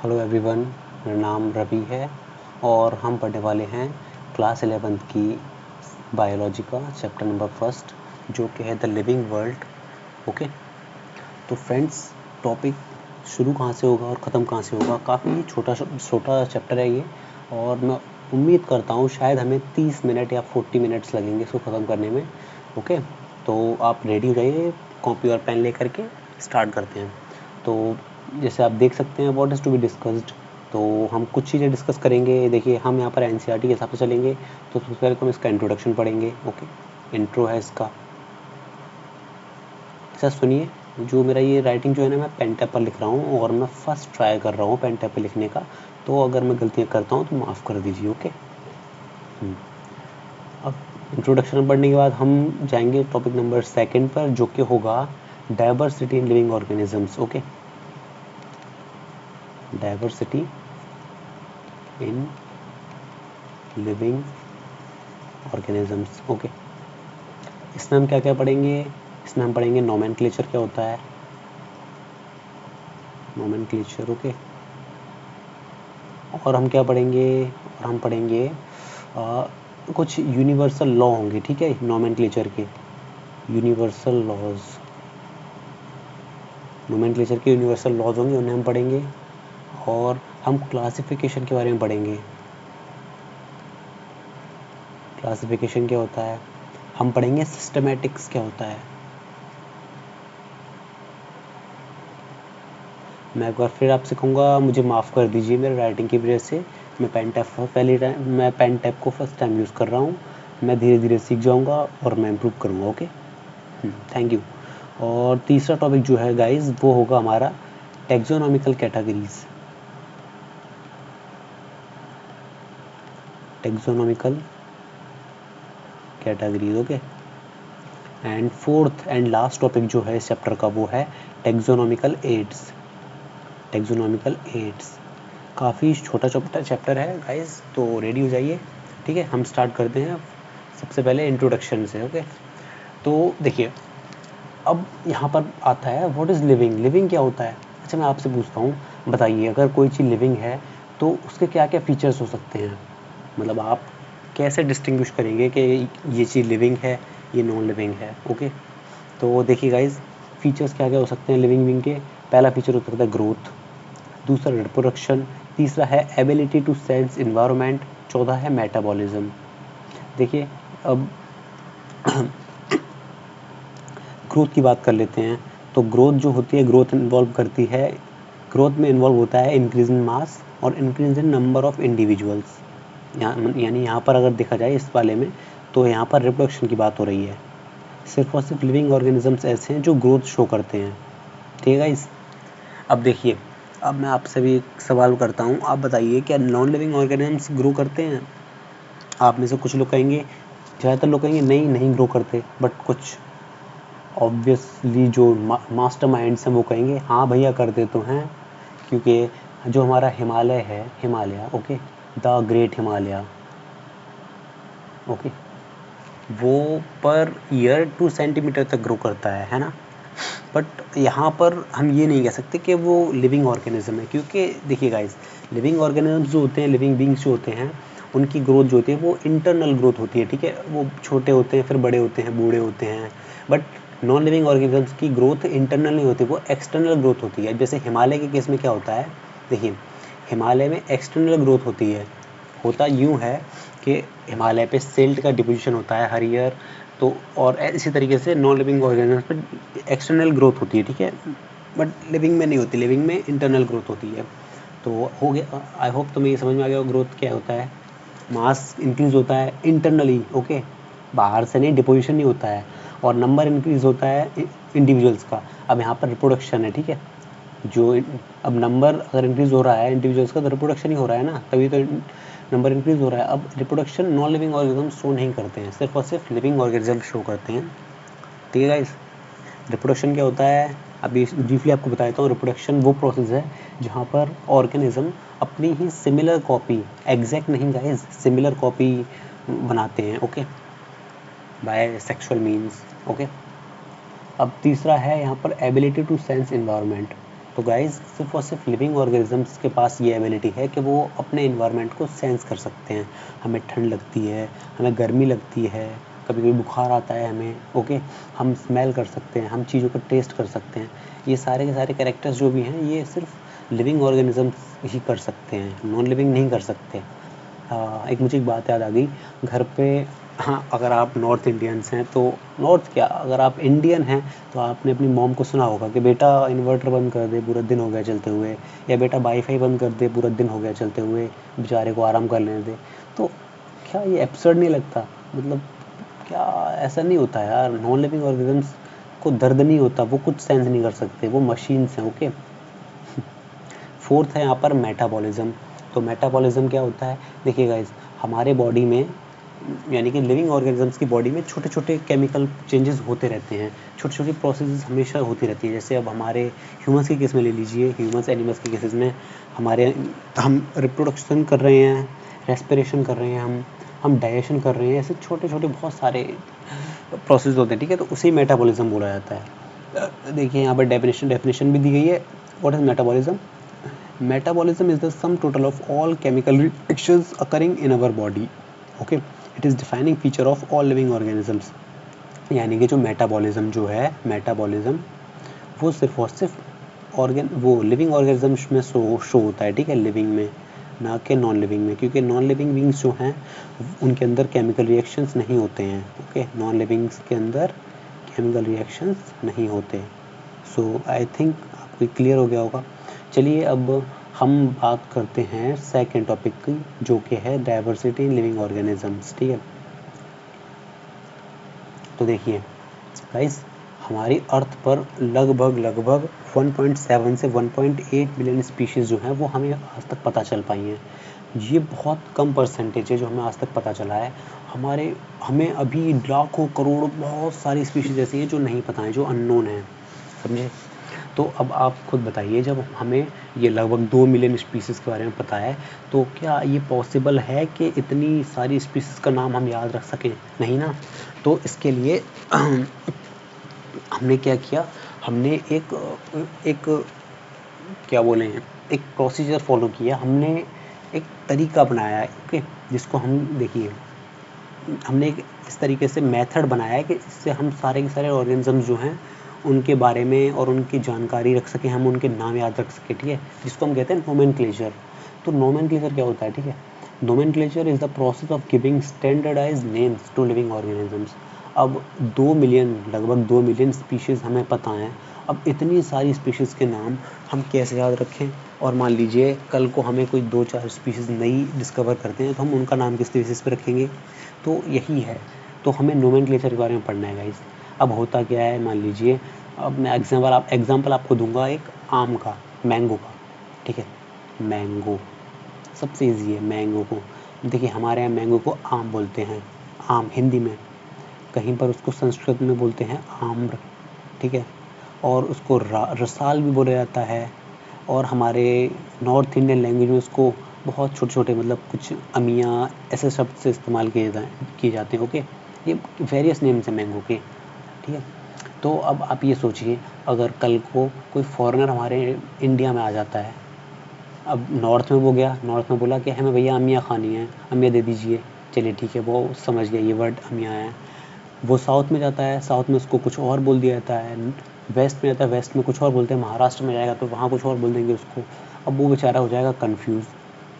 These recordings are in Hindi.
हेलो एवरीवन, मेरा नाम रवि है और हम पढ़ने वाले हैं क्लास 11th की बायोलॉजी का चैप्टर नंबर फर्स्ट, जो कि है द लिविंग वर्ल्ड। ओके, तो फ्रेंड्स, टॉपिक शुरू कहाँ से होगा और ख़त्म कहाँ से होगा? काफ़ी छोटा चैप्टर है ये, और मैं उम्मीद करता हूँ शायद हमें 30 मिनट या 40 मिनट्स लगेंगे इसको ख़त्म करने में। ओके, तो आप रेडी हो जाइए, कॉपी और पेन लेकर के स्टार्ट करते हैं। तो जैसे आप देख सकते हैं, what is to be discussed, तो हम कुछ चीज़ें डिस्कस करेंगे। देखिए, हम यहाँ पर एनसीईआरटी के हिसाब से चलेंगे, तो सबसे पहले तो हम इसका इंट्रोडक्शन पढ़ेंगे। ओके, इंट्रो है इसका। सर सुनिए, जो मेरा ये राइटिंग जो है ना, मैं पेन टैप पर लिख रहा हूँ और मैं फर्स्ट ट्राई कर रहा हूँ पेन टैप पर लिखने का, तो अगर मैं गलतियाँ करता हूँ तो माफ़ कर दीजिए। ओके, अब इंट्रोडक्शन पढ़ने के बाद हम जाएंगे टॉपिक नंबर 2 पर, जो कि होगा diversity in living organisms. Okay, diversity in living organisms. Okay, इसमें हम क्या क्या पढ़ेंगे? इसमें हम पढ़ेंगे नोमेनक्लेचर क्या होता है, नोमेनक्लेचर। ओके, और हम क्या पढ़ेंगे? और हम पढ़ेंगे कुछ यूनिवर्सल लॉ होंगे, ठीक है, नोमेनक्लेचर के यूनिवर्सल लॉज, नोमेनक्लेचर के यूनिवर्सल लॉज होंगे, उन्हें हम पढ़ेंगे। और हम क्लासिफिकेशन के बारे में पढ़ेंगे, क्लासिफिकेशन क्या होता है। हम पढ़ेंगे सिस्टमैटिक्स क्या होता है। मैं एक बार फिर आपसे कहूँगा, मुझे माफ़ कर दीजिए, मेरे राइटिंग की वजह से मैं पेन टैप को फर्स्ट टाइम यूज़ कर रहा हूँ। मैं धीरे धीरे सीख जाऊँगा और मैं इम्प्रूव करूँगा। Okay, thank you. और तीसरा टॉपिक जो है गाइस, वो होगा हमारा taxonomical categories, taxonomical categories. Okay, and fourth and last topic जो है इस चैप्टर का, वो है टेक्सोनॉमिकल एड्स, टेक्सोनॉमिकल एड्स। काफ़ी छोटा चैप्टर है गाइस, तो रेडी हो जाइए। ठीक है, हम स्टार्ट करते हैं सबसे पहले इंट्रोडक्शन से। ओके, तो देखिए, अब यहाँ पर आता है व्हाट इज़ लिविंग, लिविंग क्या होता है। अच्छा, मैं आपसे पूछता हूँ, बताइए, अगर कोई चीज़ लिविंग है तो उसके क्या क्या फीचर्स हो सकते हैं? मतलब आप कैसे डिस्टिंग्विश करेंगे कि ये चीज़ लिविंग है, ये नॉन लिविंग है? ओके, तो देखिए गाइस, फीचर्स क्या क्या हो सकते हैं लिविंग बीइंग के। पहला फीचर हो सकता है ग्रोथ, दूसरा रिप्रोडक्शन, तीसरा है एबिलिटी टू सेंस इन्वायरमेंट, चौथा है मेटाबॉलिज्म। देखिए, अब ग्रोथ की बात कर लेते हैं। तो ग्रोथ जो होती है, ग्रोथ इन्वॉल्व करती है, ग्रोथ में इन्वॉल्व होता है इंक्रीज इन मास और increase in number of individuals. यानी यहाँ पर अगर देखा जाए इस वाले में, तो यहाँ पर रिप्रोडक्शन की बात हो रही है। सिर्फ और सिर्फ लिविंग ऑर्गेनिजम्स ऐसे हैं जो ग्रोथ शो करते हैं। ठीक है गाइस, अब देखिए, अब मैं आपसे भी एक सवाल करता हूँ, आप बताइए, क्या नॉन लिविंग ऑर्गेनिजम्स ग्रो करते हैं? आप में से कुछ लोग कहेंगे, ज़्यादातर लोग कहेंगे नहीं, नहीं ग्रो करते, बट कुछ ऑब्वियसली जो मास्टर माइंड्स हैं वो कहेंगे हाँ भैया करते तो हैं, क्योंकि जो हमारा हिमालय है, Himalaya, okay, the great Himalaya, okay, वो पर ईयर 2 सेंटीमीटर तक ग्रो करता है ना। बट यहाँ पर हम ये नहीं कह सकते कि वो लिविंग ऑर्गेनिज्म है, क्योंकि देखिए गाइस, लिविंग ऑर्गेनिजम्स जो होते हैं, लिविंग बींग्स जो होते हैं, उनकी ग्रोथ जो होती है वो इंटरनल ग्रोथ होती है। ठीक है, वो छोटे होते हैं, फिर बड़े होते हैं, बूढ़े होते हैं। बट नॉन लिविंग ऑर्गेनिजम्स की ग्रोथ इंटरनल नहीं होती, वो एक्सटर्नल ग्रोथ होती है। जैसे हिमालय के केस में क्या होता है, देखिए, हिमालय में एक्सटर्नल ग्रोथ होती है। होता यूँ है कि हिमालय पे सिल्ट का डिपोजिशन होता है हर ईयर, तो और इसी तरीके से नॉन लिविंग ऑर्गेनिजम्स पे एक्सटर्नल ग्रोथ होती है। ठीक है, बट लिविंग में नहीं होती, लिविंग में इंटरनल ग्रोथ होती है। तो हो गया, आई होप तुम्हें ये समझ में आ गया ग्रोथ क्या होता है। मास इंक्रीज होता है इंटरनली, ओके, बाहर से नहीं, डिपोजिशन नहीं होता है। और नंबर इंक्रीज होता है इंडिविजुअल्स का। अब यहाँ पर रिप्रोडक्शन है, ठीक है, जो अब नंबर अगर इंक्रीज हो रहा है इंडिविजुअल्स का, तो रिप्रोडक्शन ही हो रहा है ना, तभी तो नंबर इंक्रीज हो रहा है। अब reproduction non living organism show नहीं करते हैं, सिर्फ और सिर्फ लिविंग ऑर्गेनिज्म शो करते हैं। ठीक है गाइस, रिप्रोडक्शन क्या होता है अभी ब्रीफली आपको बता देता हूँ। रिप्रोडक्शन वो प्रोसेस है जहाँ पर ऑर्गेनिज्म अपनी ही सिमिलर कॉपी, एग्जैक्ट नहीं गाइस, सिमिलर कॉपी बनाते हैं, okay, by sexual means. Okay, अब तीसरा है यहाँ पर एबिलिटी टू सेंस इन्वायरमेंट। तो गाइस सिर्फ और सिर्फ लिविंग ऑर्गेनिजम्स के पास ये एबिलिटी है कि वो अपने इन्वायरमेंट को सेंस कर सकते हैं। हमें ठंड लगती है, हमें गर्मी लगती है, कभी कभी बुखार आता है हमें, ओके, हम स्मेल कर सकते हैं, हम चीज़ों को टेस्ट कर सकते हैं। ये सारे के सारे कैरेक्टर्स जो भी हैं ये सिर्फ लिविंग ऑर्गेनिजम्स ही कर सकते हैं, नॉन लिविंग नहीं कर सकते। एक मुझे एक बात याद आ गई घर पे। हाँ, अगर आप नॉर्थ इंडियंस हैं तो नॉर्थ क्या, अगर आप इंडियन हैं तो आपने अपनी मॉम को सुना होगा कि बेटा इन्वर्टर बंद कर दे, पूरा दिन हो गया चलते हुए, या बेटा वाईफाई बंद कर दे, पूरा दिन हो गया चलते हुए, बेचारे को आराम कर लेने दे। तो क्या ये एब्सर्ड नहीं लगता? मतलब क्या ऐसा नहीं होता यार? नॉन लिविंग ऑर्गेनिजम्स को दर्द नहीं होता, वो कुछ सेंस नहीं कर सकते, वो मशीन्स हैं, ओके। फोर्थ है यहाँ पर मेटाबॉलिज्म। तो मेटाबॉलिज्म क्या होता है? देखिए गाइस, हमारे बॉडी में यानी कि लिविंग ऑर्गेनिजम्स की बॉडी में छोटे छोटे केमिकल चेंजेस होते रहते हैं, छोटी छोटी प्रोसेसेस हमेशा होती रहती है। जैसे अब हमारे ह्यूमंस के केस में ले लीजिए, ह्यूमंस एनिमल्स के केसेस में हम रिप्रोडक्शन कर रहे हैं, रेस्पिरेशन कर रहे हैं, हम डाइजेशन कर रहे हैं, ऐसे छोटे छोटे बहुत सारे प्रोसेस होते हैं, ठीक है। तो उसे मेटाबॉलिज्म बोला जाता है। देखिए यहाँ पर डेफिनेशन भी दी गई है। What is metabolism? Metabolism is the sum total of all chemical reactions occurring in our body. Okay, it is defining feature of all living organisms. यानी कि जो मेटाबॉलिज्म जो है, मेटाबॉलिज्म वो सिर्फ और सिर्फ वो लिविंग ऑर्गेनिजम्स में शो होता है, ठीक है, लिविंग में, ना कि नॉन लिविंग में, क्योंकि नॉन लिविंग बींग्स जो हैं उनके अंदर केमिकल रिएक्शंस नहीं होते हैं, ओके। नॉन लिविंग्स के अंदर केमिकल रिएक्शंस नहीं होते। सो आई थिंक आपको क्लियर हो गया होगा। चलिए अब हम बात करते हैं सेकेंड टॉपिक की, जो कि है डाइवर्सिटी इन लिविंग ऑर्गेनिजम्स, ठीक है। तो देखिए गाइस, हमारी अर्थ पर लगभग 1.7 से 1.8 मिलियन स्पीशीज़ जो हैं वो हमें आज तक पता चल पाई हैं। ये बहुत कम परसेंटेज है जो हमें आज तक पता चला है। हमें अभी लाखों करोड़ों बहुत सारी स्पीशीज़ ऐसी हैं जो नहीं पता हैं, जो अननोन हैं, समझे। तो अब आप खुद बताइए, जब हमें ये लगभग 2 मिलियन स्पीसीज़ के बारे में पता है, तो क्या ये पॉसिबल है कि इतनी सारी स्पीसीज़ का नाम हम याद रख सकें? नहीं ना। तो इसके लिए हमने क्या किया, हमने एक क्या बोले हैं, एक प्रोसीजर फॉलो किया, हमने एक तरीका बनाया है, ओके, जिसको हम देखिए, हमने एक इस तरीके से मेथड बनाया है कि इससे हम सारे के सारे ऑर्गेनिजम्स जो हैं उनके बारे में और उनकी जानकारी रख सकें, हम उनके नाम याद रख सकें, ठीक है, जिसको हम कहते हैं नोमेनक्लेचर। तो नोमेनक्लेचर क्या होता है, ठीक है, nomenclature is the process of giving standardised names to living organisms. अब 2 मिलियन, लगभग 2 मिलियन स्पीशीज़ हमें पता हैं। अब इतनी सारी स्पीशीज़ के नाम हम कैसे याद रखें? और मान लीजिए कल को हमें कोई 2-4 स्पीशीज़ नई डिस्कवर करते हैं, तो हम उनका नाम किस बेसिस पे रखेंगे? तो यही है, तो हमें नोमेनक्लेचर के बारे में पढ़ना है गाइस। अब होता क्या है, मान लीजिए, अब मैं एग्जांपल आपको दूंगा एक आम का, मैंगो का, ठीक है, मैंगो सबसे ईजी है मैंगो को। देखिए हमारे यहाँ मैंगो को आम बोलते हैं, आम हिंदी में, कहीं पर उसको संस्कृत में बोलते हैं आम्र, ठीक है, और उसको रसाल भी बोला जाता है, और हमारे नॉर्थ इंडियन लैंग्वेज में उसको बहुत छोटे छोटे, मतलब कुछ अमिया ऐसे शब्द से इस्तेमाल किए जाते हैं, ओके। ये वेरियस नेम्स हैं मैंगो के, ठीक है। तो अब आप ये सोचिए, अगर कल को कोई फॉरेनर हमारे इंडिया में आ जाता है, अब नॉर्थ में वो गया, नॉर्थ में बोला कि हमें भैया अमिया खानी है, अमिया दे दीजिए, चलिए ठीक है, वो समझ गया ये वर्ड अमिया है। वो साउथ में जाता है, साउथ में उसको कुछ और बोल दिया जाता है, वेस्ट में जाता है, वेस्ट में कुछ और बोलते हैं, महाराष्ट्र में जाएगा तो वहाँ कुछ और बोल देंगे उसको। अब वो बेचारा हो जाएगा कन्फ्यूज़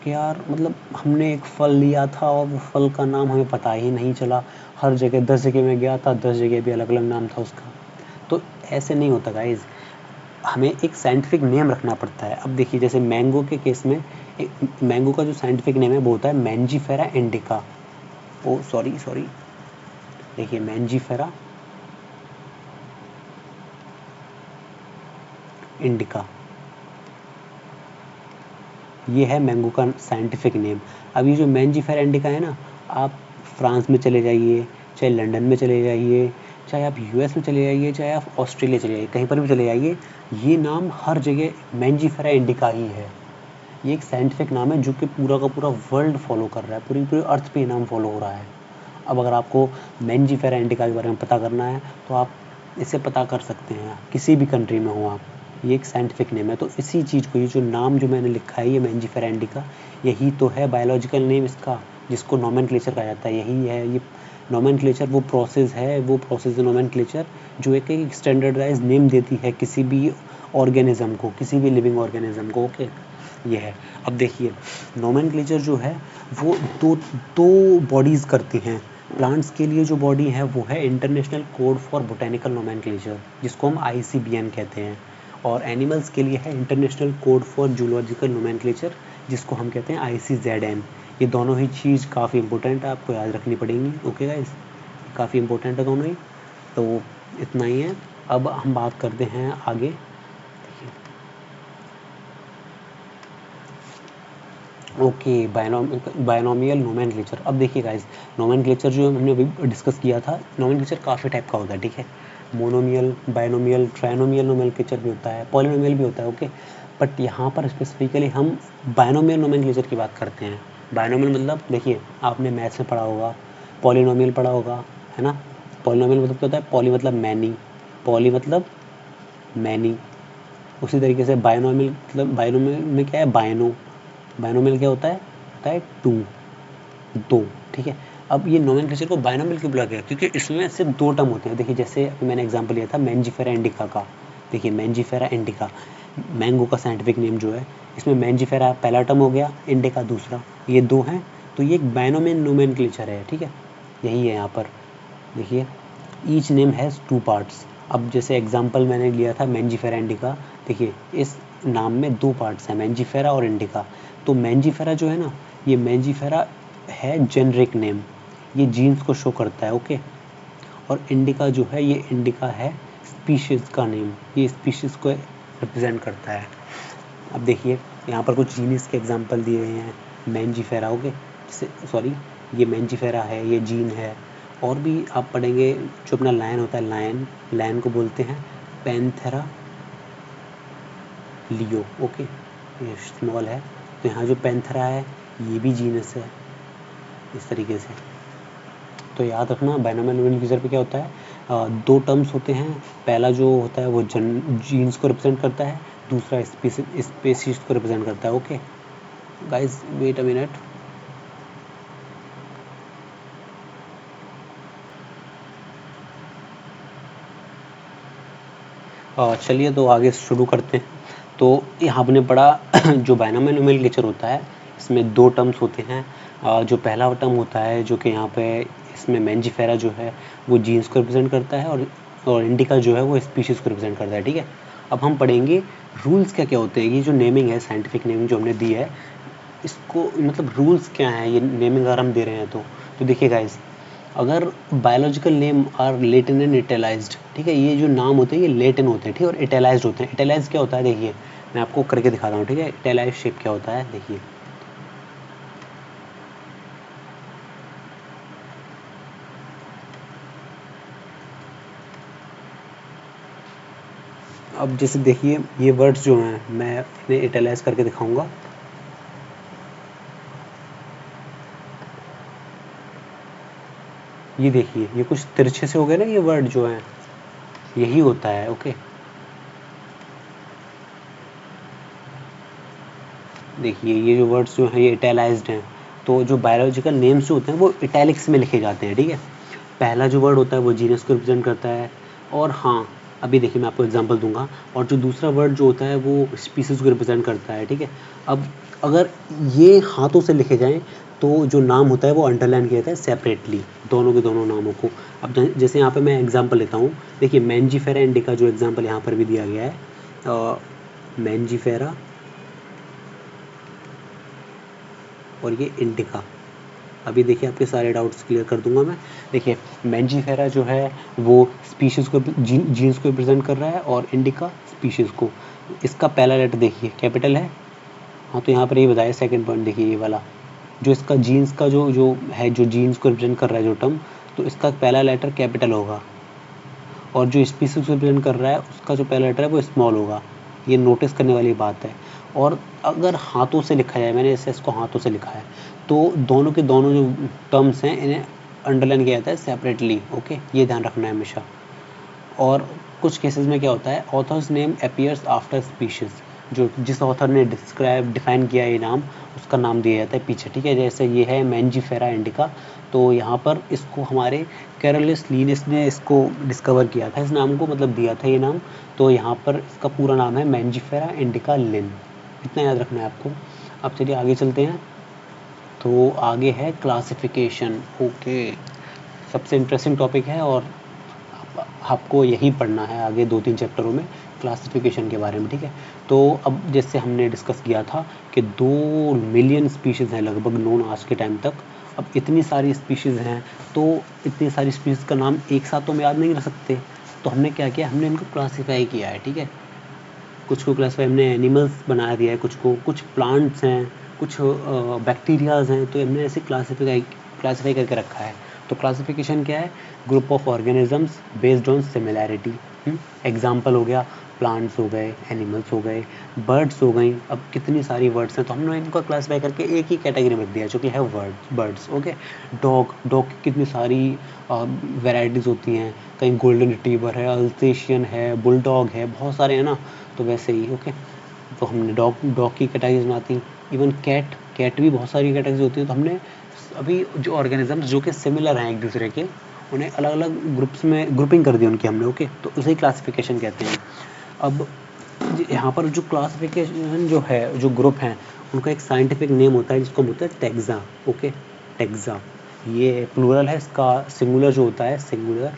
कि यार, मतलब हमने एक फल लिया था और वो फल का नाम हमें पता ही नहीं चला, हर जगह 10 जगह में गया था, 10 जगह भी अलग अलग नाम था उसका। तो ऐसे नहीं होता गाइज़, हमें एक साइंटिफिक नेम रखना पड़ता है। अब देखिए जैसे मैंगो के केस में, मैंगो का जो साइंटिफिक नेम है वो होता है मैंजीफेरा इंडिका। ओ सॉरी, देखिए मैंजीफेरा इंडिका, ये है मैंगो का साइंटिफिक नेम। अब ये जो मैंजीफेरा इंडिका है ना, आप फ्रांस में चले जाइए, चाहे लंदन में चले जाइए, चाहे आप यूएस में चले जाइए, चाहे आप ऑस्ट्रेलिया चले जाइए, कहीं पर भी चले जाइए, ये नाम हर जगह मैंजीफेरा इंडिका ही है। ये एक साइंटिफिक नाम है जो कि पूरा का पूरा वर्ल्ड फॉलो कर रहा है, पूरी पूरी अर्थ पे ये नाम फॉलो हो रहा है। अब अगर आपको मैंजीफेरा इंडिका के बारे में पता करना है तो आप इसे पता कर सकते हैं, किसी भी कंट्री में हो आप, ये एक साइंटिफिक नेम है। तो इसी चीज़ को, ये जो नाम जो मैंने लिखा है ये मैंजीफेरा इंडिका, यही तो है बायोलॉजिकल नेम इसका, जिसको नोमेनक्लेचर कहा जाता है। यही है ये नोमेनक्लेचर, वो प्रोसेस है, वो प्रोसेस नोमेनक्लेचर जो एक स्टैंडर्डाइज नेम देती है किसी भी ऑर्गेनिज्म को, किसी भी लिविंग ऑर्गेनिज्म को। ओके, ये है। अब देखिए नोमेनक्लेचर जो है वो दो बॉडीज़ करती हैं। प्लांट्स के लिए जो बॉडी है वो है international code for botanical nomenclature, जिसको हम ICBN कहते हैं, और एनिमल्स के लिए है international code for zoological nomenclature, जिसको हम कहते हैं ICZN। ये दोनों ही चीज़ काफ़ी इंपॉर्टेंट है, आपको याद रखनी पड़ेंगी। ओके गाइस, काफ़ी इंपॉर्टेंट है दोनों ही। तो इतना ही है। अब हम बात करते हैं आगे। Okay, binomial nomenclature. अब देखिए गाइस, नोमेनक्लेचर जो हमने अभी डिस्कस किया था, नोमेनक्लेचर काफ़ी टाइप का होता है, ठीक है। मोनोमियल, बायनोमियल, ट्राइनोमियल नोमेनक्लेचर भी होता है, पॉलिनोमियल भी होता है। ओके, बट यहाँ पर स्पेसिफिकली हम बायनोमियल नोमेनक्लेचर की बात करते हैं। बायनोमियल मतलब देखिए, आपने मैथ्स में पढ़ा होगा, पॉलिनोमियल पढ़ा होगा, है ना। पॉलिनोमियल मतलब क्या होता है? पॉली मतलब मैनी, पॉली मतलब मैनी। उसी तरीके से बायनोमियल मतलब, बायनोमियल में क्या है? बायनो, बायनोमियल क्या होता है टू, दो, ठीक है। अब ये नोमेनक्लेचर को बायनोमियल क्यों बोला गया? क्योंकि इसमें सिर्फ दो टर्म होते हैं। देखिए जैसे अभी मैंने एग्जांपल लिया था मैंजीफेरा इंडिका का। देखिए मैंजीफेरा इंडिका, मैंगो का साइंटिफिक नेम जो है, इसमें मैंजीफेरा पहला टर्म हो गया, इंडिका दूसरा, ये दो हैं, तो ये एक बायनोमियल नोमेनक्लेचर है, ठीक है। यही है यहाँ पर। देखिए each name has two parts. अब जैसे एग्जांपल मैंने लिया था मैंजीफेरा इंडिका, देखिए इस नाम में दो पार्ट्स हैं, मैंजीफेरा और इंडिका। तो मैंजीफेरा जो है ना, ये मैंजीफेरा है जेनरिक नेम, ये जीन्स को शो करता है। ओके, और इंडिका जो है, ये इंडिका है स्पीशीज़ का नेम, ये स्पीशीज़ को रिप्रेजेंट करता है। अब देखिए यहाँ पर कुछ जीनस के एग्जांपल दिए हुए हैं मैंजीफेरा। ओके, जैसे सॉरी, ये मैंजीफेरा है, ये जीन है। और भी आप पढ़ेंगे, जो अपना लायन होता है, लायन, लायन को बोलते हैं पैंथेरा लियो। ओके, ये स्मॉल है, तो यहाँ जो पैंथेरा है ये भी जीनस है, इस तरीके से। तो याद रखना बायनोमियल नोमेनक्लेचर पे क्या होता है, दो टर्म्स होते हैं। पहला जो होता है वो जीन्स को रिप्रेजेंट करता है, दूसरा स्पीशीज को रिप्रेजेंट करता है। Okay guys, wait a minute. चलिए तो आगे शुरू करते हैं। तो यहाँ आपने पढ़ा जो बायनोमियल नोमेनक्लेचर होता है, इसमें दो टर्म्स होते हैं। जो पहला टर्म होता है जो कि यहाँ पे इसमें मैंजीफेरा जो है वो जीन्स को रिप्रेजेंट करता है, और इंडिका जो है वो स्पीशीज़ को रिप्रेजेंट करता है, ठीक है। अब हम पढ़ेंगे रूल्स क्या क्या होते हैं। ये जो नेमिंग है, साइंटिफिक नेमिंग जो हमने दी है, इसको मतलब रूल्स क्या हैं, ये नेमिंग अगर हम दे रहे हैं तो देखिए गाइस, अगर biological name are Latin and italicized, ठीक है, ये जो नाम होते हैं ये लेटिन होते हैं, ठीक है, और इटैलाइज्ड होते हैं। इटैलाइज्ड क्या होता है, देखिए मैं आपको करके दिखाता हूँ, ठीक है। इटैलाइज्ड शेप क्या होता है, देखिए अब जैसे देखिए ये वर्ड्स जो हैं मैं इन्हें इटैलाइज करके दिखाऊंगा। ये देखिए ये कुछ तिरछे से हो गए ना, ये वर्ड जो हैं, यही होता है। ओके, देखिए ये जो वर्ड्स जो हैं ये इटैलाइज्ड हैं। तो जो बायोलॉजिकल नेम्स जो होते हैं वो इटैलिक्स में लिखे जाते हैं, ठीक है। पहला जो वर्ड होता है वो जीनस को रिप्रेजेंट करता है, और हाँ अभी देखिए मैं आपको एग्जांपल दूंगा, और जो दूसरा वर्ड जो होता है वो स्पीसीज को रिप्रेजेंट करता है, ठीक है। अब अगर ये हाथों से लिखे जाएं तो जो नाम होता है वो अंडरलाइन किया जाता है सेपरेटली, दोनों के दोनों नामों को। अब जैसे यहाँ पे मैं एग्जांपल लेता हूँ, देखिए मैंजीफेरा इंडिका जो एग्जांपल यहाँ पर भी दिया गया है, मैंजीफेरा और ये इंडिका। अभी देखिए आपके सारे डाउट्स क्लियर कर दूंगा मैं। देखिए मैंजीफेरा जो है वो स्पीशीज़ को, जीन्स को रिप्रेजेंट कर रहा है, और इंडिका स्पीशीज़ को। इसका पहला लेटर देखिए कैपिटल है, हाँ तो यहाँ पर ये बताया सेकंड पॉइंट, देखिए ये वाला जो इसका जीन्स का जो जो है, जो जीन्स को रिप्रेजेंट कर रहा है जो टर्म, तो इसका पहला लेटर कैपिटल होगा, और जो स्पीसीज को रिप्रेजेंट कर रहा है उसका जो पहला लेटर है वो स्मॉल होगा। ये नोटिस करने वाली बात है। और अगर हाथों से लिखा जाए, मैंने जैसे इसको हाथों से लिखा है, तो दोनों के दोनों जो टर्म्स हैं इन्हें अंडरलाइन किया जाता है सेपरेटली। ओके, ये ध्यान रखना है हमेशा। और कुछ केसेस में क्या होता है, author's name appears after species, जो जिस ऑथर ने डिफाइन किया ये नाम, उसका नाम दिया जाता है पीछे, ठीक है। जैसे ये है मैंजीफेरा इंडिका, तो यहाँ पर इसको हमारे कैरोलस लिनस ने इसको डिस्कवर किया था, इस नाम को मतलब दिया था ये नाम। तो यहाँ पर इसका पूरा नाम है मैंजीफेरा इंडिका लिन, इतना याद रखना है आपको। अब चलिए आगे चलते हैं। तो आगे है क्लासिफिकेशन। ओके, सबसे इंटरेस्टिंग टॉपिक है और आपको यही पढ़ना है आगे 2-3 चैप्टरों में क्लासिफिकेशन के बारे में, ठीक है। तो अब जैसे हमने डिस्कस किया था कि 2 मिलियन स्पीशीज़ हैं लगभग नोन आज के टाइम तक। अब इतनी सारी स्पीशीज़ हैं, तो इतनी सारी स्पीशीज़ का नाम एक साथ तो हम याद नहीं रख सकते, तो हमने क्या किया, हमने इनको क्लासीफाई किया है, ठीक है। कुछ को क्लासीफाई हमने एनिमल्स बना दिया है, कुछ प्लांट्स हैं, कुछ बैक्टीरियाज हैं, तो हमने ऐसे क्लासीफाई करके रखा है। तो क्लासिफिकेशन क्या है, group of organisms based on similarity. Example हो गया, प्लांट्स हो गए, एनिमल्स हो गए, बर्ड्स हो गई। अब कितनी सारी वर्ड्स हैं, तो हमने इनको क्लासीफाई करके एक ही कैटेगरी में रख दिया जो कि है बर्ड्स। ओके, डॉग की कितनी सारी वैरायटीज़ होती हैं, कहीं गोल्डन रिट्रीवर है, अल्सेशियन है, बुलडॉग है, बहुत सारे हैं ना, तो वैसे ही। ओके, तो हमने डॉग की कैटेगरीज बनाती। इवन कैट भी बहुत सारी कैटेगरीज होती है, तो हमने अभी जो ऑर्गेनिजम्स जो कि सिमिलर हैं एक दूसरे के, उन्हें अलग अलग ग्रुप्स में ग्रुपिंग कर दी उनकी हमने। ओके, तो उसे क्लासिफिकेशन कहते हैं। अब यहाँ पर जो क्लासिफिकेशन जो है, जो ग्रुप हैं, उनका एक साइंटिफिक नेम होता है जिसको बोलते हैं टैक्सा। ओके, टैक्सा, ये प्लूरल है, इसका सिंगुलर जो होता है, सिंगुलर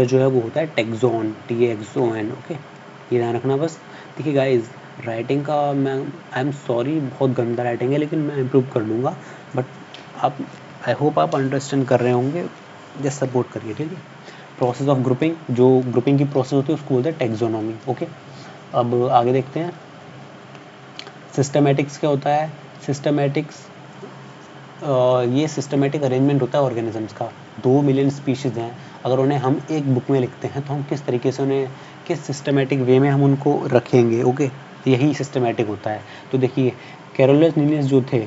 जो है वो होता है टैक्सोन, TAXON। ओके, ये ध्यान रखना बस। देखिए गाइज, राइटिंग का मैं आई एम सॉरी, बहुत गंदा राइटिंग है, लेकिन मैं इम्प्रूव कर लूँगा। बट आप, आई होप आप अंडरस्टैंड कर रहे होंगे, जस्ट सपोर्ट करिए, ठीक है। प्रोसेस ऑफ ग्रुपिंग, जो ग्रुपिंग की प्रोसेस होती है उसको बोलते हैं टैक्सोनॉमी। ओके, अब आगे देखते हैं। सिस्टमेटिक्स क्या होता है, सिस्टमेटिक्स ये सिस्टमेटिक अरेंजमेंट होता है ऑर्गेनिजम्स का। 2 मिलियन स्पीशीज़ हैं, अगर उन्हें हम एक बुक में लिखते हैं तो हम किस तरीके से उन्हें, किस सिस्टमेटिक वे में हम उनको रखेंगे। ओके, यही सिस्टमेटिक होता है। तो देखिए, कैरोलस लिनियस जो थे,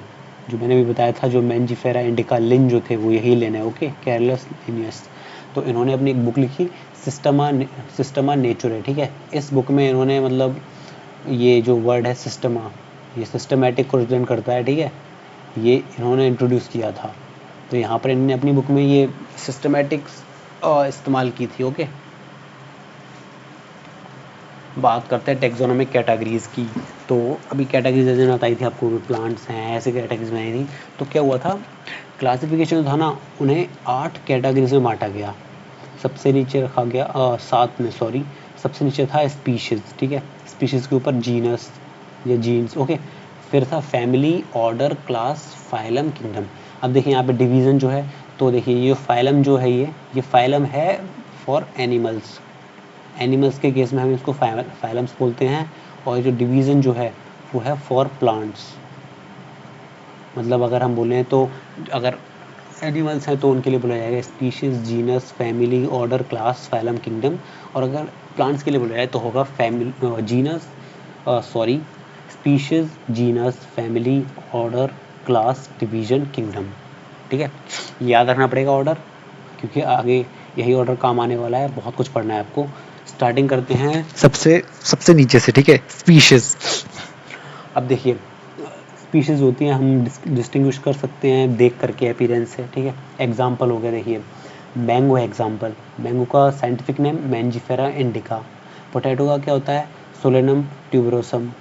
जो मैंने भी बताया था, जो मैंजीफेरा इंडिका लिन जो थे, वो यही लेने। ओके, कैरोलस लिनियस, तो इन्होंने अपनी एक बुक लिखी, सिस्टमा नेचुरे, ठीक है। इस बुक में इन्होंने मतलब ये जो वर्ड है सिस्टमा, ये सिस्टमेटिक को रिप्रेजेंट करता है, ठीक है, ये इन्होंने इंट्रोड्यूस किया था। तो यहाँ पर इन्होंने अपनी बुक में ये सिस्टमेटिक्स इस्तेमाल की थी। ओके, बात करते हैं टेक्सोनोमिक कैटेगरीज की। तो अभी कैटेगरीज जैसे बताई थी आपको, प्लांट्स हैं, ऐसे कैटेगरीज बनाई थी। तो क्या हुआ था, क्लासिफिकेशन था ना, उन्हें 8 कैटेगरीज में बांटा गया। सबसे नीचे रखा गया 7 में, सॉरी, सबसे नीचे था स्पीशीज़, ठीक है। स्पीशीज़ के ऊपर जीनस या जीन्स। ओके, फिर था family, order, class, phylum, kingdom. अब देखिए यहाँ पे डिवीज़न जो है, तो देखिए ये फाइलम जो है, ये फाइलम है फॉर एनिमल्स। एनिमल्स के केस में हम इसको फाइलम्स बोलते हैं। और जो डिवीज़न जो है वो है फॉर प्लांट्स। मतलब अगर हम बोलें तो, अगर एनिमल्स हैं तो उनके लिए बोला जाएगा species, genus, family, order, class, phylum, kingdom. और अगर प्लांट्स के लिए बोला जाए तो होगा species, genus, family, order, class, division, kingdom, ठीक है। याद रखना पड़ेगा ऑर्डर, क्योंकि आगे यही ऑर्डर काम आने वाला है, बहुत कुछ पढ़ना है आपको। स्टार्टिंग करते हैं सबसे नीचे से, ठीक है, स्पीशीज़। अब देखिए, स्पीशीज़ होती हैं, हम डिस्टिंग्विश कर सकते हैं देख करके अपीयरेंस से, ठीक है। एग्जाम्पल हो गया, देखिए मैंगो है एग्जाम्पल। मैंगो का scientific name Mangifera indica. Potato का क्या होता है, सोलेनम ट्यूबरोसम।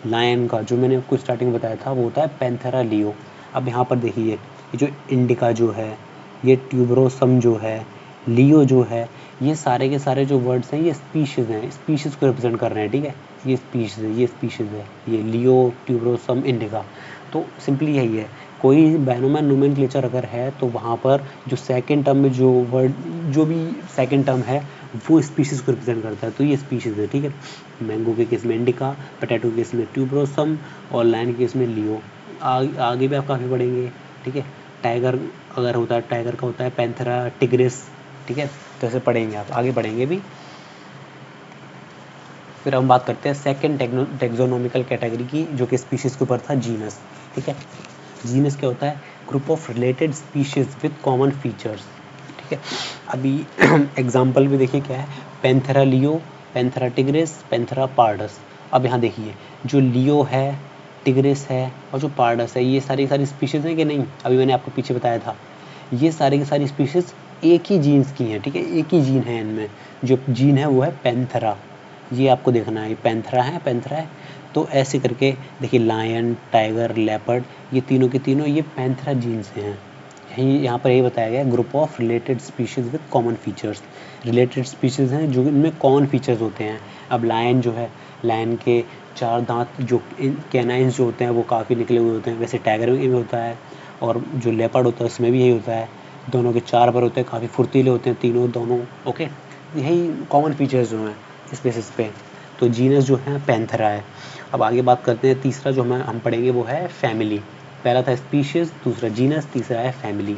लायन का, जो मैंने आपको स्टार्टिंग में बताया था, वो होता है पैंथेरा लियो। अब यहाँ पर देखिए, ये जो इंडिका जो है, ये ट्यूबरोसम जो है, लियो जो है, ये सारे के सारे जो वर्ड्स हैं ये स्पीशीज़ हैं, स्पीशीज़ को रिप्रेजेंट कर रहे हैं, ठीक है। ये स्पीशीज़ है, ये स्पीशीज़ है, ये लियो, ट्यूबरोसम, इंडिका। तो सिंपली यही है, कोई बायनोमियल नोमेनक्लेचर अगर है तो वहाँ पर जो सेकंड टर्म में जो वर्ड, जो भी सेकंड टर्म है, वो स्पीशीज़ को रिप्रेजेंट करता है, तो ये स्पीशीज़ है, ठीक है। मैंगो के केस में इंडिका, पोटैटो के केस में ट्यूबरोसम, और लायन के केस में लियो। आगे भी आप काफ़ी पढ़ेंगे, ठीक है। टाइगर अगर होता है, टाइगर का होता है पैंथेरा टिग्रिस, ठीक है। तो ऐसे पढ़ेंगे आप, आगे पढ़ेंगे भी। फिर हम बात करते हैं सेकंड टेक्सोनोमिकल कैटेगरी की, जो कि स्पीशीज़ के ऊपर था, जीनस, ठीक है। जीनस क्या होता है, group of related species with common features, ठीक है। अभी एग्जाम्पल भी देखिए क्या है, Panthera leo, Panthera tigris, Panthera pardus. अब यहाँ देखिए जो लियो है, टिग्रिस है और जो पार्डस है, ये सारी सारी स्पीशीज़ हैं कि नहीं, अभी मैंने आपको पीछे बताया था। ये सारी की सारी स्पीशीज़ एक ही जीन्स की हैं, ठीक है, एक ही जीन है इनमें। जो जीन है वो है पैंथेरा, ये आपको देखना है, पैंथेरा है, पैंथेरा है। तो ऐसे करके देखिए लायन, टाइगर, लेपर्ड, ये तीनों के तीनों ये पैंथेरा जीन से हैं। यही यहाँ पर यही बताया गया, group of related species with common features. Related species हैं जो इनमें कॉमन फीचर्स होते हैं। अब लायन जो है, लायन के 4 दांत जो कैनाइन्स जो होते हैं वो काफ़ी निकले हुए होते हैं, वैसे टाइगर में भी होता है, और जो लेपर्ड होता है उसमें भी यही होता है। दोनों के 4 पर होते हैं, काफ़ी फुर्तीले होते हैं तीनों दोनों। ओके, यही कॉमन फीचर्स जो हैं इस बेसिस पे। तो जीनस जो है पैंथेरा है। अब आगे बात करते हैं, तीसरा जो हम पढ़ेंगे वो है फैमिली। पहला था स्पीशीज़, दूसरा जीनस, तीसरा है फैमिली।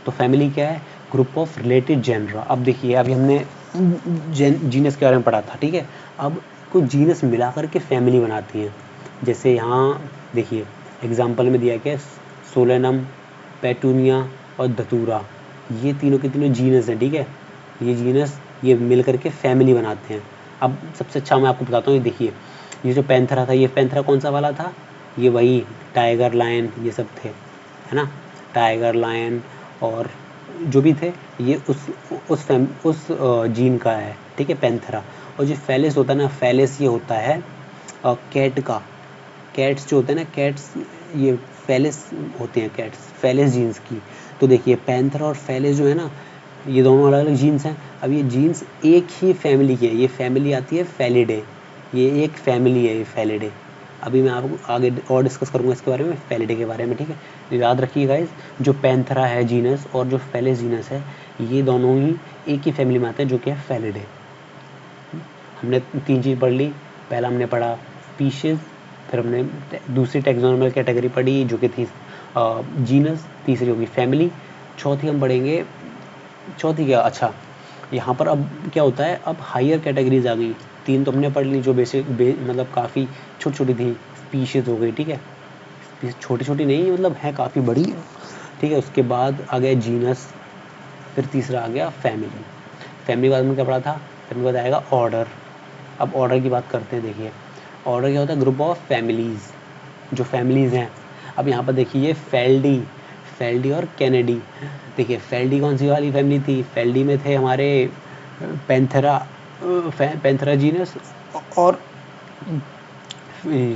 तो फैमिली क्या है, ग्रुप ऑफ रिलेटेड जेनरा। अब देखिए अभी हमने जीनस के बारे में पढ़ा था, ठीक है। अब कुछ जीनस मिला करके फैमिली बनाती हैं। जैसे यहाँ देखिए एग्जाम्पल में दिया गया सोलेनम, पेटूनिया और धतूरा, ये तीनों के तीनों जीनस हैं, ठीक है। ये जीनस ये मिल करके फैमिली बनाते हैं। अब सबसे अच्छा मैं आपको बताता हूँ, ये देखिए ये जो पैंथेरा था, ये पैंथेरा कौन सा वाला था, ये वही टाइगर, लायन, ये सब थे, है ना। टाइगर, लायन और जो भी थे ये उस जीन का है, ठीक है, पैंथेरा। और जो फेलिस होता है ना, फेलिस ये होता है कैट का। कैट्स जो होते हैं ना, कैट्स ये फेलिस होते हैं, कैट्स फेलिस जीन्स की। तो देखिए पैंथेरा और फेलिस जो है ना, ये दोनों अलग अलग जीन्स हैं। अब ये जीन्स एक ही फैमिली की है, ये फैमिली आती है फेलिडे, ये एक फैमिली है ये फेलिडे। अभी मैं आपको आगे और डिस्कस करूँगा इसके बारे में, फेलिडे के बारे में, ठीक है। याद रखिए गाइस, जो पैंथेरा है जीनस और जो फेलिस जीनस है, ये दोनों ही एक ही फैमिली में आते हैं, जो कि है फेलिडे। हमने 3 चीज़ पढ़ ली। पहला हमने पढ़ा स्पीशीज़, फिर हमने दूसरी टैक्सोनॉमिकल कैटेगरी पढ़ी जो कि थी जीनस, तीसरी होगी फैमिली, चौथी हम पढ़ेंगे, चौथी क्या, अच्छा यहाँ पर अब क्या होता है, अब हायर कैटेगरीज आ गई। 3 तो हमने पढ़ ली जो मतलब काफ़ी छोटी छोटी थी, स्पीशीज़ हो गई, ठीक है, छोटी छोटी नहीं मतलब है काफ़ी बड़ी, ठीक है। उसके बाद आ गया जीनस, फिर तीसरा आ गया फैमिली। फैमिली के बाद में क्या पढ़ा था, फिर बाद आएगा ऑर्डर। अब ऑर्डर की बात करते हैं। देखिए ऑर्डर क्या होता है, ग्रुप ऑफ फैमिलीज़, जो फैमिलीज़ हैं। अब यहाँ पर देखिए फेल्डी, फेल्डी और कैनेडी। देखिए फेल्डी कौन सी वाली फैमिली थी, फेल्डी में थे हमारे पैंथेरा, पैंथेरा जीनस और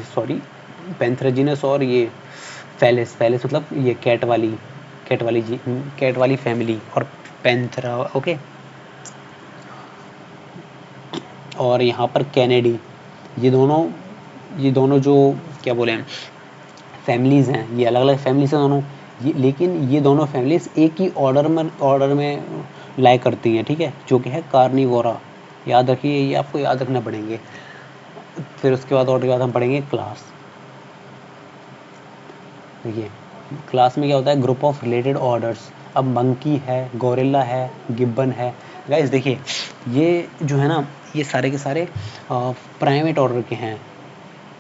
सॉरी पैंथेरा जीनस और ये फेलिस, फेलिस मतलब ये कैट वाली, कैट वाली फैमिली और पैंथेरा, ओके। और यहाँ पर कैनेडी, ये दोनों जो क्या बोले फैमिलीज़ हैं, ये अलग अलग फैमिलीज़ हैं दोनों, ये लेकिन ये दोनों फैमिलीज़ एक ही ऑर्डर में लाइक करती हैं, ठीक है, जो कि है कार्निवोरा। याद रखिए, ये आपको याद रखना पड़ेंगे। फिर उसके बाद ऑर्डर के बाद हम पढ़ेंगे क्लास। देखिए क्लास में क्या होता है, ग्रुप ऑफ रिलेटेड ऑर्डर्स। अब मंकी है, गोरिल्ला है, गिब्बन है। गाइस देखिए ये जो है ना, ये सारे के सारे प्राइमेट ऑर्डर के हैं,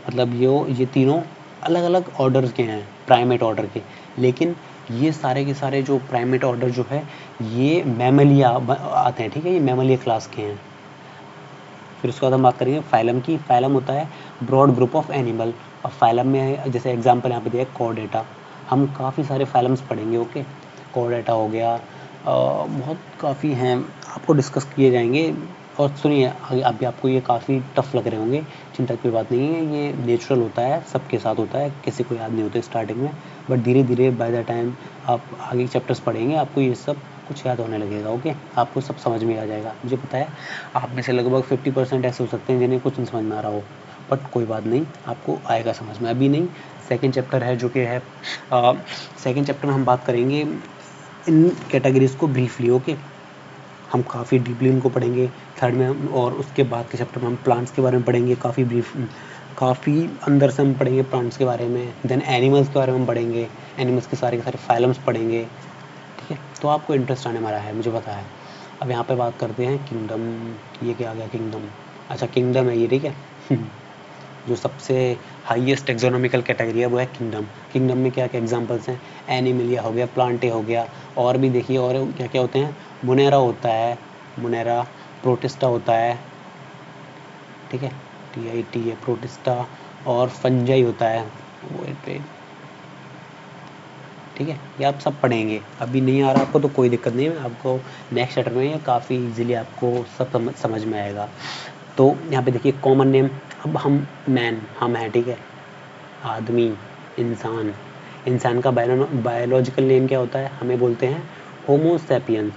मतलब ये तीनों अलग अलग ऑर्डर के हैं, प्राइमेट ऑर्डर के। लेकिन ये सारे के सारे जो प्राइमेट ऑर्डर जो है ये मैमलिया आते हैं, ठीक है, ये मैमलिया क्लास के हैं। फिर उसके बाद हम बात करेंगे फाइलम की। फाइलम होता है ब्रॉड ग्रुप ऑफ एनिमल। अब फाइलम में जैसे एग्जांपल यहाँ पे दिया है कॉर्डेटा, हम काफ़ी सारे फाइलम्स पढ़ेंगे, ओके। कॉर्डेटा हो गया, बहुत काफ़ी हैं, आपको डिस्कस किए जाएंगे। और सुनिए अभी आपको ये काफ़ी टफ लग रहे होंगे, चिंता की बात नहीं है, ये नेचुरल होता है, सबके साथ होता है, किसी को याद नहीं होता स्टार्टिंग में, बट धीरे धीरे बाय द टाइम आप आगे चैप्टर्स पढ़ेंगे आपको ये सब कुछ याद होने लगेगा, ओके। आपको सब समझ में आ जाएगा। मुझे पता है आप में से लगभग 50% ऐसे हो सकते हैं जिन्हें कुछ नहीं समझ में आ रहा हो, बट कोई बात नहीं, आपको आएगा समझ में। अभी नहीं, सेकेंड चैप्टर है जो कि है सेकेंड चैप्टर में हम बात करेंगे इन कैटेगरीज को ब्रीफली, ओके। हम काफ़ी डीपली इनको पढ़ेंगे थर्ड में हम, और उसके बाद के चैप्टर में हम प्लांट्स के बारे में पढ़ेंगे, काफ़ी ब्रीफ, काफ़ी अंदर से हम पढ़ेंगे प्लांट्स के बारे में। देन एनिमल्स के बारे में हम पढ़ेंगे, एनिमल्स के सारे फाइलम्स पढ़ेंगे, ठीक है। तो आपको इंटरेस्ट आने वाला है, मुझे पता है। अब यहाँ पे बात करते हैं किंगडम। ये क्या आ गया, किंगडम, अच्छा किंगडम है ये, ठीक है। जो सबसे हाईएस्ट टेक्सोनॉमिकल कैटेगरी है वो है किंगडम। किंगडम में क्या क्या एग्जांपल्स हैं, एनिमलिया हो गया, प्लांटे हो गया, और भी देखिए और क्या क्या होते हैं, मुनेरा होता है, मुनेरा, प्रोटिस्टा होता है, ठीक है, TIT है प्रोटिस्टा, और फंजाई होता है, वेट, ठीक है, ये आप सब पढ़ेंगे। अभी नहीं आ रहा आपको तो कोई दिक्कत नहीं है, आपको नेक्स्ट चैप्टर में ये काफ़ी इजीली आपको सब समझ में आएगा। तो यहाँ पे देखिए कॉमन नेम, अब हम मैन, हम हैं, ठीक है, आदमी, इंसान, इंसान का बायोलॉजिकल नेम क्या होता है, हमें बोलते हैं होमो सैपियंस।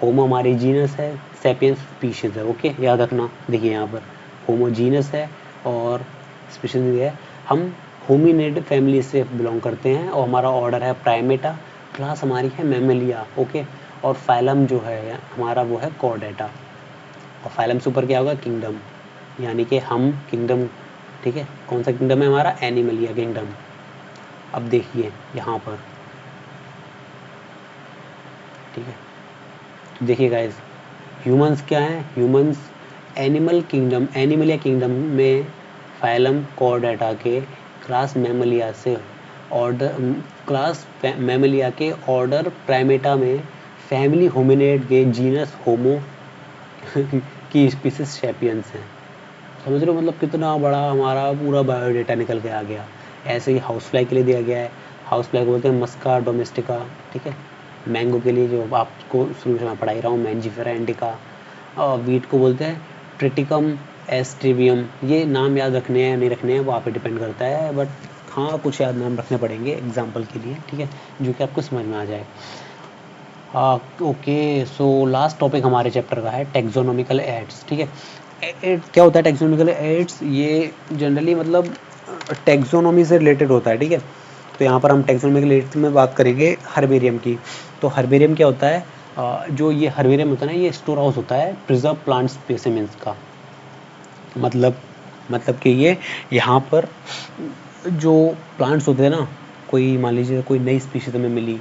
होमो हमारी जीनस है, सैपियंस स्पीशीज़ है, ओके, याद रखना। देखिए यहाँ पर होमो जीनस है और स्पीशीज़ है। हम होमिनिड फैमिली से बिलोंग करते हैं और हमारा ऑर्डर है प्राइमेटा, क्लास हमारी है मैमेलिया, ओके, और फाइलम जो है हमारा वो है कॉर्डेटा, और फाइलम से ऊपर क्या होगा, किंगडम, यानी कि हम किंगडम, ठीक है, कौन सा किंगडम है हमारा, एनिमलिया किंगडम। अब देखिए यहाँ पर, ठीक है, तो देखिए गाइस, ह्यूमंस क्या हैं, humans animal kingdom, Animalia kingdom में फाइलम कॉर्डेटा के क्लास मैमलिया से ऑर्डर, क्लास मैमलिया के ऑर्डर प्राइमेटा में फैमिली होमिनिड के जीनस होमो की स्पीसीज सैपियंस हैं। समझ रहे हो, मतलब कितना बड़ा हमारा पूरा बायोडेटा निकल के आ गया। ऐसे ही हाउस फ्लाई के लिए दिया गया है, हाउस फ्लाई को बोलते हैं मस्का डोमेस्टिका, ठीक है, मैंगो के लिए जो आपको शुरू से मैं पढ़ाई रहा हूँ मैंजीफेरा इंडिका, और वीट को बोलते हैं ट्रिटिकम एस्ट्रिवियम। ये नाम याद रखने हैं नहीं रखने हैं वो आप पे डिपेंड करता है, बट हाँ कुछ याद नाम रखने पड़ेंगे एग्जाम्पल के लिए, ठीक है, जो कि आपको समझ में आ जाए। ओके, सो लास्ट टॉपिक हमारे चैप्टर का है टेक्सोनोमिकल एड्स, ठीक है। क्या होता है टेक्सोनोमिकल एड्स, ये जनरली मतलब टेक्सोनोमी से रिलेटेड होता है, ठीक है। तो यहाँ पर हम टेक्सोनोमिकल एड्स में बात करेंगे हर्बेरियम की। तो हर्बेरियम क्या होता है, जो ये हर्बेरियम होता है ना, ये स्टोर हाउस होता है प्रिजर्व प्लांट स्पेसिमेंस का। मतलब कि ये यहाँ पर जो प्लांट्स होते हैं ना, कोई मान लीजिए कोई नई स्पीशीज हमें मिली,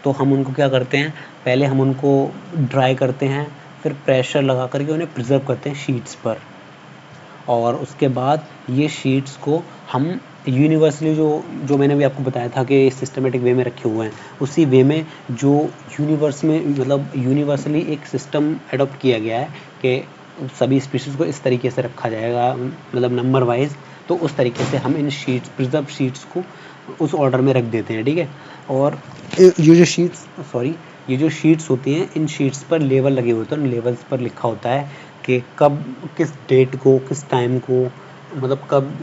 तो हम उनको क्या करते हैं, पहले हम उनको ड्राई करते हैं, फिर प्रेशर लगा करके उन्हें प्रिजर्व करते हैं शीट्स पर, और उसके बाद ये शीट्स को हम यूनिवर्सली जो मैंने भी आपको बताया था कि सिस्टमेटिक वे में रखे हुए हैं, उसी वे में जो यूनिवर्स में मतलब यूनिवर्सली एक सिस्टम एडॉप्ट किया गया है कि सभी स्पीशीज़ को इस तरीके से रखा जाएगा, मतलब नंबर वाइज। तो उस तरीके से हम इन शीट्स, प्रिजर्व शीट्स को उस ऑर्डर में रख देते हैं, ठीक है। और ये जो शीट्स होती हैं, इन शीट्स पर लेवल लगे होते हैं, उन लेवल्स पर लिखा होता है कि कब, किस डेट को, किस टाइम को, मतलब कब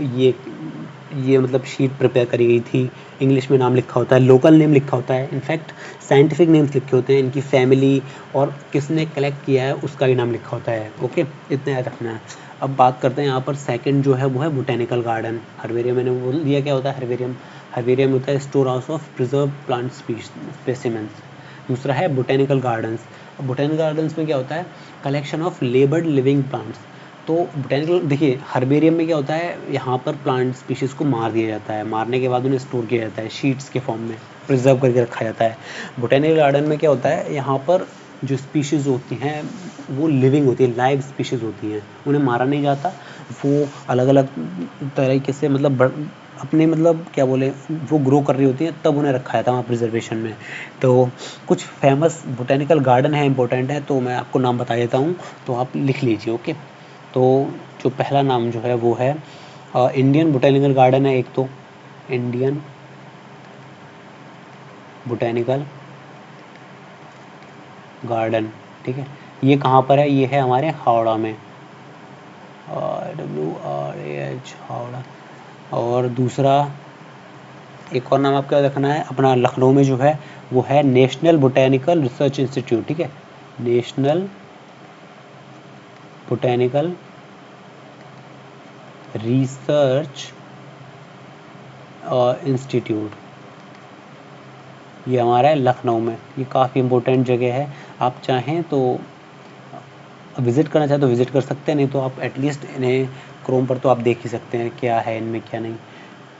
ये मतलब शीट प्रिपेयर करी गई थी। इंग्लिश में नाम लिखा होता है, लोकल नेम लिखा होता है, इनफैक्ट साइंटिफिक नेम्स लिखे होते हैं, इनकी फैमिली और किसने कलेक्ट किया है उसका भी नाम लिखा होता है, ओके, इतना याद रखना है। अब बात करते हैं यहाँ पर सेकंड जो है वो है बोटेनिकल गार्डन। हर्बेरियम मैंने बोल दिया क्या होता है हर्बेरियम, हर्बेरियम होता है store house of preserve plant specimens. दूसरा है बोटेनिकल गार्डन्स। बोटेनिकल गार्डन्स में क्या होता है, कलेक्शन ऑफ लेबर्ड लिविंग प्लांट्स। तो बोटेनिकल देखिए हर्बेरियम में क्या होता है, यहाँ पर प्लांट स्पीशीज़ को मार दिया जाता है, मारने के बाद उन्हें स्टोर किया जाता है शीट्स के फॉर्म में, प्रिजर्व करके रखा जाता है। बोटेनिकल गार्डन में क्या होता है, यहाँ पर जो स्पीशीज़ होती हैं वो लिविंग होती है, लाइव स्पीशीज़ होती हैं, उन्हें मारा नहीं जाता, वो अलग अलग तरीके से मतलब अपने मतलब क्या बोले, वो ग्रो कर रही होती हैं, तब उन्हें रखा जाता है वहाँ प्रिजर्वेशन में। तो कुछ फेमस बोटेनिकल गार्डन है, इंपॉर्टेंट है, तो मैं आपको नाम बता देता हूँ, तो आप लिख लीजिए, ओके। तो जो पहला नाम जो है वो है इंडियन बोटेनिकल गार्डन है एक, तो इंडियन बोटेनिकल गार्डन, ठीक है। ये कहाँ पर है, ये है हमारे हावड़ा में, WRAH हावड़ा। और दूसरा एक और नाम आपको रखना है अपना, लखनऊ में जो है वो है नेशनल बोटेनिकल रिसर्च इंस्टीट्यूट, ठीक है, नेशनल बोटेनिकल रिसर्च इंस्टीट्यूट, ये हमारा है लखनऊ में। ये काफ़ी इम्पोर्टेंट जगह है, आप चाहें तो विज़िट करना चाहें तो विज़िट कर सकते हैं, नहीं तो आप एटलीस्ट इन्हें क्रोम पर तो आप देख ही सकते हैं क्या है इनमें क्या नहीं।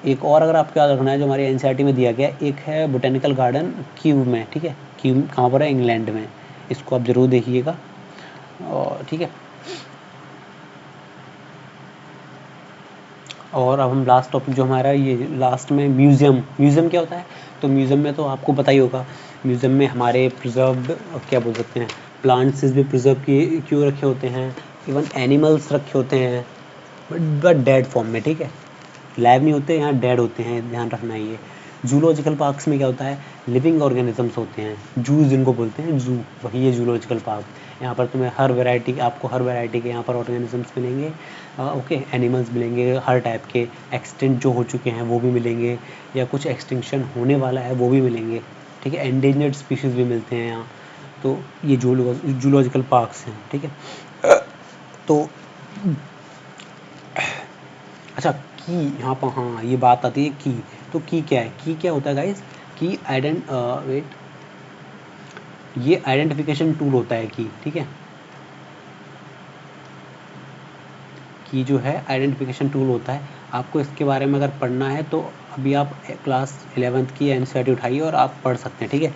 एक और अगर आपको याद रखना है जो हमारे NCERT में दिया गया है, एक है बोटेनिकल गार्डन कीव में, ठीक है, कीव कहाँ पर है, इंग्लैंड में, इसको आप ज़रूर देखिएगा, और ठीक है। और अब हम लास्ट टॉपिक जो हमारा ये लास्ट में म्यूज़ियम क्या होता है, तो म्यूज़ियम में तो आपको पता ही होगा, म्यूज़ियम में हमारे प्रिजर्व्ड क्या बोल सकते हैं, प्लांट्स भी प्रिजर्व किए क्यों रखे होते हैं, इवन एनिमल्स रखे होते हैं बट डेड फॉर्म में, ठीक है, लाइव नहीं होते, यहाँ डेड होते हैं, ध्यान रखना है ये। जूलॉजिकल पार्क्स में क्या होता है, लिविंग ऑर्गेनिजम्स होते हैं, जूज जिनको बोलते हैं, जू, वही है जूलॉजिकल पार्क। यहाँ पर तुम्हें आपको हर वैरायटी के यहाँ पर ऑर्गेनिजम्स मिलेंगे, ओके, एनिमल्स मिलेंगे हर टाइप के, एक्सटिंक्ट जो हो चुके हैं वो भी मिलेंगे, या कुछ एक्सटिंक्शन होने वाला है वो भी मिलेंगे, ठीक है, एंडेंजर्ड स्पीशीज़ भी मिलते हैं यहाँ। तो ये जूलॉजिकल पार्क्स हैं, ठीक है। तो अच्छा, की यहाँ पर, हाँ ये बात आती है की। तो की क्या है, की क्या होता है गाइस, की ये आइडेंटिफिकेशन टूल होता है की, ठीक है, की जो है आइडेंटिफिकेशन टूल होता है। आपको इसके बारे में अगर पढ़ना है तो अभी आप क्लास 11th की एनसीईआरटी उठाइए और आप पढ़ सकते हैं, ठीक है।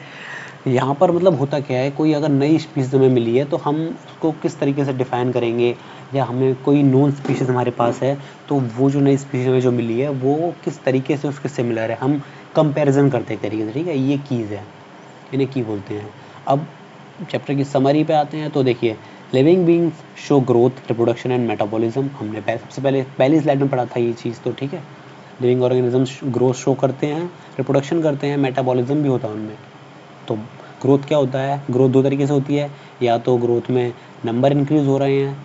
यहाँ पर मतलब होता क्या है, कोई अगर नई स्पीशीज़ हमें मिली है तो हम उसको किस तरीके से डिफ़ाइन करेंगे, या हमें कोई नोन स्पीशीज़ हमारे पास है तो वो जो नई स्पीशीज़ हमें जो मिली है वो किस तरीके से उसके सिमिलर है, हम कंपैरिजन करते हैं एक तरीके से, ठीक है, ये कीज़ है, इन्हें की बोलते हैं। अब चैप्टर की समरी पे आते हैं तो देखिए, living beings show growth, reproduction and metabolism, हमने सबसे पहली स्लाइड में पढ़ा था ये चीज़, तो ठीक है, लिविंग ऑर्गेनिजम्स ग्रोथ शो करते हैं, रिप्रोडक्शन करते हैं, मेटाबॉलिज्म भी होता है उनमें। तो ग्रोथ क्या होता है, ग्रोथ दो तरीके से होती है, या तो ग्रोथ में नंबर इंक्रीज हो रहे हैं,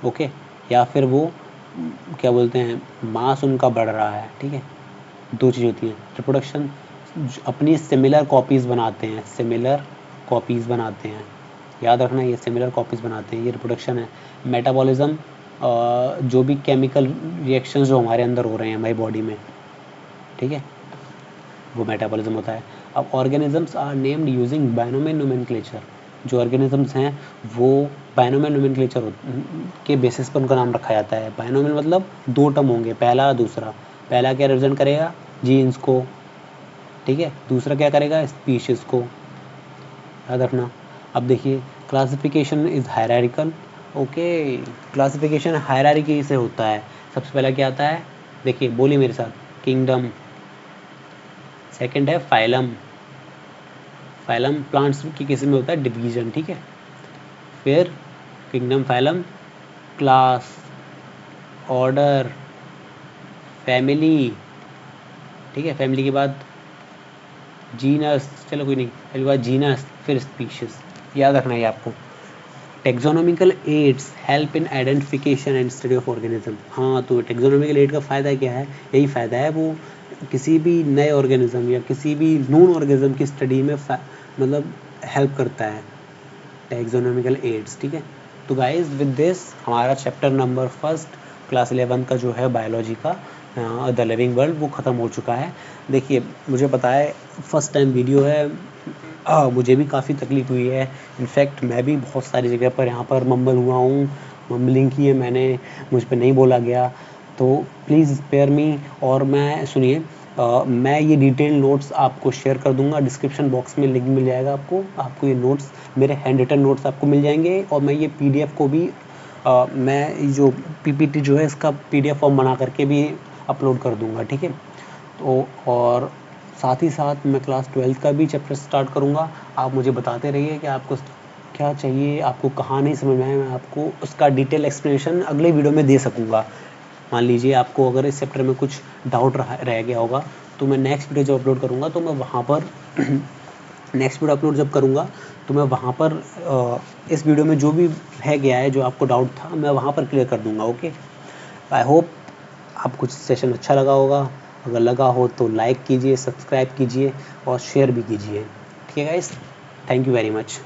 ओके, या फिर वो क्या बोलते हैं, मास उनका बढ़ रहा है, ठीक है, दो चीज़ होती हैं। रिप्रोडक्शन अपनी सिमिलर कॉपीज़ बनाते हैं, याद रखना, ये सिमिलर कॉपीज़ बनाते हैं, ये रिप्रोडक्शन है। मेटाबॉलिज्म जो भी केमिकल रिएक्शंस जो हमारे अंदर हो रहे हैं हमारी बॉडी में, ठीक है, वो मेटाबॉलिज्म होता है। अब organisms are named using binomial nomenclature, जो ऑर्गेनिजम्स हैं वो बायनोमियल नोमेनक्लेचर के बेसिस पर उनका नाम रखा जाता है। बायनोमियल मतलब दो टर्म होंगे, पहला दूसरा, पहला क्या रिप्रेजेंट करेगा, जीन्स को, ठीक है, दूसरा क्या करेगा, स्पीशीज़ को, याद रखना। अब देखिए, classification is hierarchical, okay, classification hierarchy से होता है। सबसे पहला क्या आता है, देखिए बोलिए मेरे साथ, किंगडम, सेकंड है फाइलम, फाइलम प्लांट्स की किस्म में होता है डिवीजन, ठीक है, फिर kingdom, phylum, class, order, family, ठीक है, फैमिली के बाद जीनस, चलो कोई नहीं, पहली बात जीनस, फिर स्पीशीज, याद रखना है आपको। Taxonomical aids help in identification and study of organism, हाँ, तो टेक्सोनॉमिकल एड का फ़ायदा क्या है, यही फ़ायदा है, वो किसी भी नए ऑर्गेनिज्म या किसी भी नॉन ऑर्गेनिज्म की स्टडी में मतलब हेल्प करता है टेक्सोनॉमिकल एड्स, ठीक है। तो गाइस विद दिस हमारा चैप्टर नंबर 1 क्लास 11 का जो है बायोलॉजी का द लिविंग वर्ल्ड वो ख़त्म हो चुका है। देखिए, मुझे पता है फर्स्ट टाइम वीडियो है, मुझे भी काफ़ी तकलीफ़ हुई है, इनफैक्ट मैं भी बहुत सारी जगह पर यहाँ पर मम्बल हुआ हूँ, मम्बलिंग की है मैंने, मुझ पर नहीं बोला गया, तो प्लीज़ स्पेयर मी। और मैं सुनिए, मैं ये डिटेल नोट्स आपको शेयर कर दूंगा, डिस्क्रिप्शन बॉक्स में लिंक मिल जाएगा आपको ये नोट्स, मेरे हैंड रिटन नोट्स आपको मिल जाएंगे, और मैं ये PDF को भी मैं जो PPT जो है इसका PDF फॉर्म बना करके भी अपलोड कर दूंगा, ठीक है। तो और साथ ही साथ मैं क्लास 12 का भी चैप्टर स्टार्ट करूँगा, आप मुझे बताते रहिए कि आपको क्या चाहिए, आपको कहाँ नहीं समझ में आया, मैं आपको उसका डिटेल एक्सप्लेनेशन अगले वीडियो में दे सकूँगा। मान लीजिए आपको अगर इस चैप्टर में कुछ डाउट रह गया होगा, तो मैं नेक्स्ट वीडियो जब अपलोड करूँगा तो मैं वहाँ पर नेक्स्ट वीडियो अपलोड जब करूँगा तो मैं वहाँ पर इस वीडियो में जो भी रह गया है, जो आपको डाउट था, मैं वहाँ पर क्लियर कर दूँगा, ओके। आई होप आपको सेशन अच्छा लगा होगा, अगर लगा हो तो लाइक कीजिए, सब्सक्राइब कीजिए और शेयर भी कीजिए, ठीक है guys, thank you very much.